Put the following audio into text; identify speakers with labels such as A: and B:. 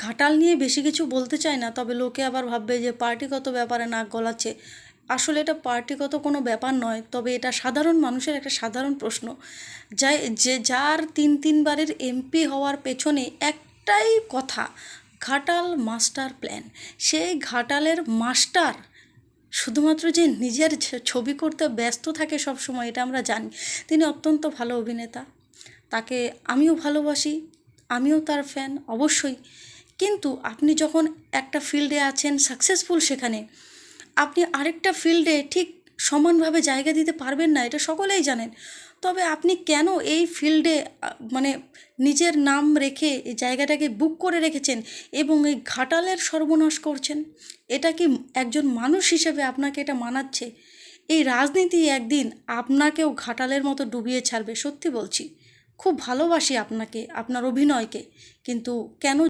A: ঘাটাল নিয়ে বেশি কিছু বলতে চাই না, তবে লোকে আবার ভাববে যে পার্টিগত ব্যাপারে নাক গলাচ্ছে। আসলে এটা পার্টিগত কোনো ব্যাপার নয়, তবে এটা সাধারণ মানুষের একটা সাধারণ প্রশ্ন। যার তিনবারের এমপি হওয়ার পেছনে একটাই কথা, ঘাটাল মাস্টার প্ল্যান। সেই ঘাটালের মাস্টার শুধুমাত্র যে নিজের ছবি করতে ব্যস্ত থাকে সব সময়, এটা আমরা জানি। তিনি অত্যন্ত ভালো অভিনেতা, তাকে আমিও ভালোবাসি, আমিও তার ফ্যান অবশ্যই। কিন্তু আপনি যখন একটা ফিল্ডে আছেন সাকসেসফুল, সেখানে আপনি আরেকটা ফিল্ডে ঠিক সমানভাবে জায়গা দিতে পারবেন না, এটা সকলেই জানেন। তবে আপনি কেন এই ফিল্ডে মানে নিজের নাম রেখে এই জায়গাটাকে বুক করে রেখেছেন এবং এই ঘাটালের সর্বনাশ করছেন? এটা কি একজন মানুষ হিসেবে আপনাকে এটা মানাচ্ছে? এই রাজনীতি একদিন আপনাকেও ঘাটালের মতো ডুবিয়ে ছাড়বে, সত্যি বলছি। খুব ভালোবাসি আপনাকে, আপনার অভিনয়কে, কিন্তু কেন